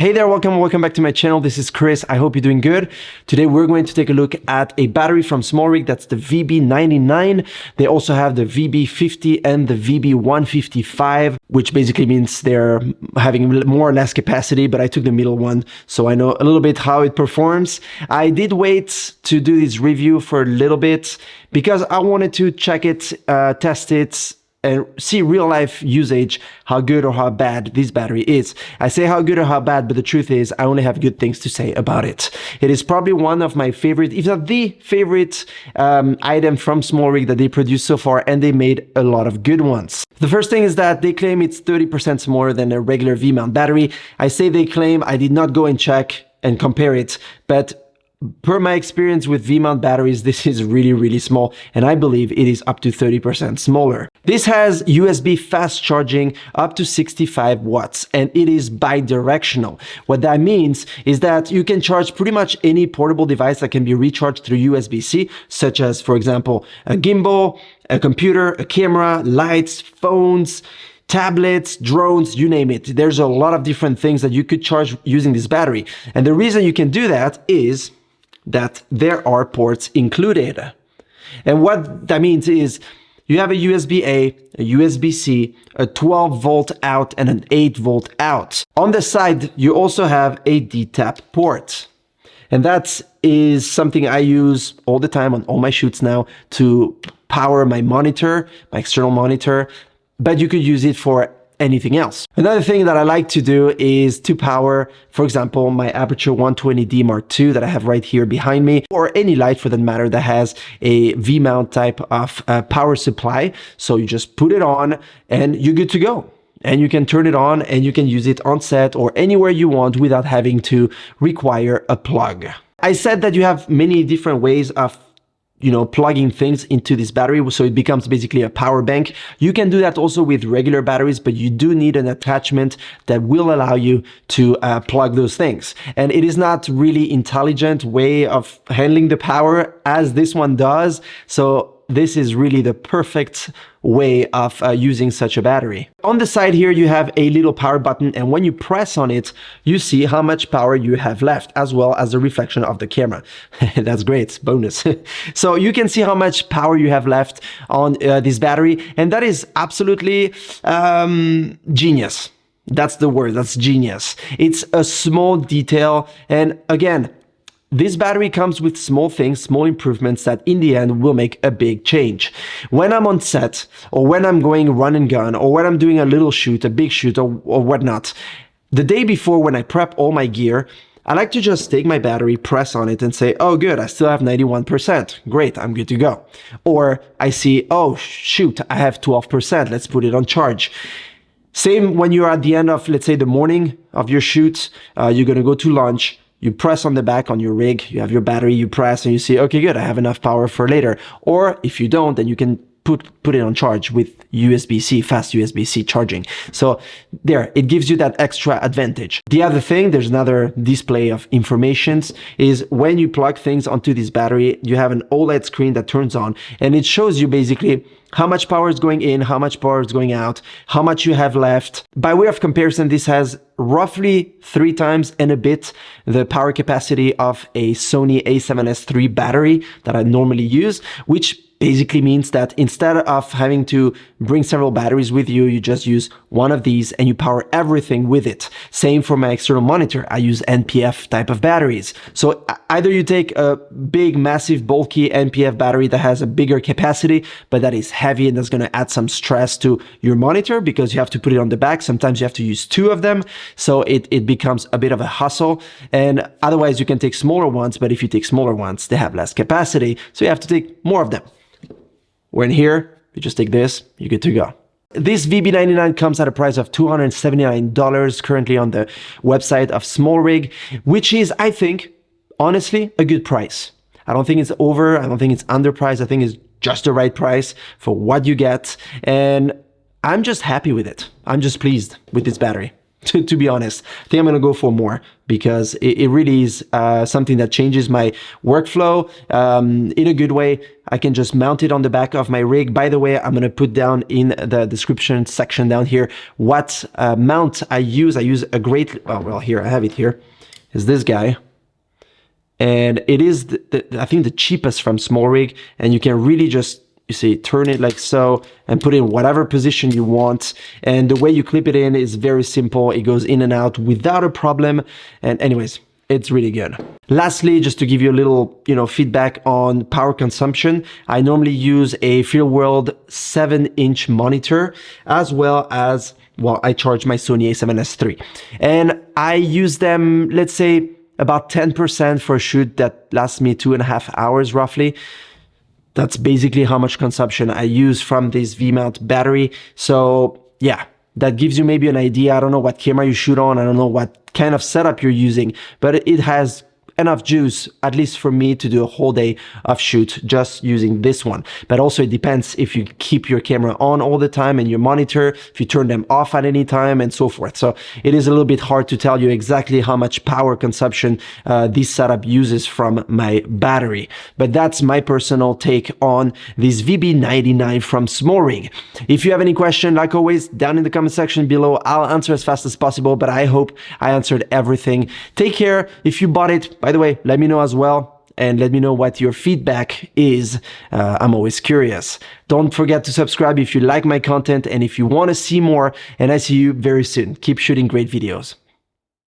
Hey there, welcome back to my channel. This is Chris. I hope you're doing good. Today we're going to take a look at a battery from SmallRig. That's the VB99. They also have the VB50 and the VB155, which basically means they're having more or less capacity, but I took the middle one, so I know a little bit how it performs. I did wait to do this review for a little bit because I wanted to check it, test it, and see real life usage, how good or how bad this battery is. I say how good or how bad, but the truth is I only have good things to say about it. It is probably one of my favorite, if not the favorite item from SmallRig that they produced so far, and they made a lot of good ones. The first thing is that they claim it's 30% smaller than a regular V-mount battery. I say they claim, I did not go and check and compare it, but per my experience with V-mount batteries, this is really small, and I believe it is up to 30% smaller. This has USB fast charging up to 65 watts, and it is bi-directional. What that means is that you can charge pretty much any portable device that can be recharged through USB-C, such as, for example, a gimbal, a computer, a camera, lights, phones, tablets, drones, you name it. There's a lot of different things that you could charge using this battery. And the reason you can do that is that there are ports included. And what that means is you have a USB-A, a USB-C, a 12-volt out, and an 8-volt out. On the side, you also have a D-tap port. And that is something I use all the time on all my shoots now to power my monitor, my external monitor, but you could use it for anything else. Another thing that I like to do is to power, for example, my Aperture 120D Mark II that I have right here behind me, or any light for that matter that has a V-mount type of power supply. So you just put it on and you're good to go. And you can turn it on and you can use it on set or anywhere you want without having to require a plug. I said that you have many different ways of plugging things into this battery, so it becomes basically a power bank. You can do that also with regular batteries, but you do need an attachment that will allow you to plug those things. And it is not really intelligent way of handling the power as this one does. So this is really the perfect way of using such a battery. On the side here, you have a little power button, and when you press on it, you see how much power you have left, as well as the reflection of the camera. That's great, bonus. So you can see how much power you have left on this battery, and that is absolutely genius. That's the word, that's genius. It's a small detail, and again, this battery comes with small things, small improvements that in the end will make a big change. When I'm on set, or when I'm going run and gun, or when I'm doing a little shoot, a big shoot, or whatnot, the day before when I prep all my gear, I like to just take my battery, press on it and say, oh good, I still have 91%. Great, I'm good to go. Or I see, oh shoot, I have 12%, let's put it on charge. Same when you're at the end of, let's say, the morning of your shoot, you're gonna go to lunch, you press on the back on your rig, you have your battery, you press and you see, okay, good, I have enough power for later. Or if you don't, then you can put it on charge with USB-C, fast USB-C charging. So there, it gives you that extra advantage. The other thing, there's another display of informations, is when you plug things onto this battery, you have an OLED screen that turns on, and it shows you basically how much power is going in, how much power is going out, how much you have left. By way of comparison, this has roughly 3 times and a bit the power capacity of a Sony a7S III battery that I normally use, which basically means that instead of having to bring several batteries with you, you just use one of these and you power everything with it. Same for my external monitor. I use NPF type of batteries. So either you take a big, massive, bulky NPF battery that has a bigger capacity, but that is heavy and that's going to add some stress to your monitor because you have to put it on the back. Sometimes you have to use 2 of them. So it becomes a bit of a hustle. And otherwise you can take smaller ones, but if you take smaller ones, they have less capacity. So you have to take more of them. When here, you just take this, you're good to go. This VB99 comes at a price of $279 currently on the website of SmallRig, which is, I think, honestly, a good price. I don't think it's over, I don't think it's underpriced, I think it's just the right price for what you get, and I'm just happy with it. I'm just pleased with this battery. to be honest. I think I'm gonna go for more because it really is something that changes my workflow in a good way. I can just mount it on the back of my rig. By the way, I'm gonna put down in the description section down here what mount I use. I use a great, well, here, I have it here, is this guy. And it is, I think, the cheapest from SmallRig, and you can really just, you see, turn it like so and put it in whatever position you want. And the way you clip it in is very simple. It goes in and out without a problem. And anyways, it's really good. Lastly, just to give you a little, feedback on power consumption, I normally use a Fieldworld 7-inch monitor, as well as, well, I charge my Sony a7S III. And I use them, let's say, about 10% for a shoot that lasts me 2.5 hours roughly. That's basically how much consumption I use from this V-mount battery. So yeah, that gives you maybe an idea. I don't know what camera you shoot on. I don't know what kind of setup you're using, but it has enough juice, at least for me, to do a whole day of shoot just using this one. But also it depends if you keep your camera on all the time and your monitor, if you turn them off at any time and so forth. So it is a little bit hard to tell you exactly how much power consumption this setup uses from my battery. But that's my personal take on this VB99 from SmallRig. If you have any question, like always, down in the comment section below, I'll answer as fast as possible, but I hope I answered everything. Take care. If you bought it, by the way, let me know as well, and let me know what your feedback is. I'm always curious. Don't forget to subscribe if you like my content and if you want to see more, and I see you very soon. Keep shooting great videos.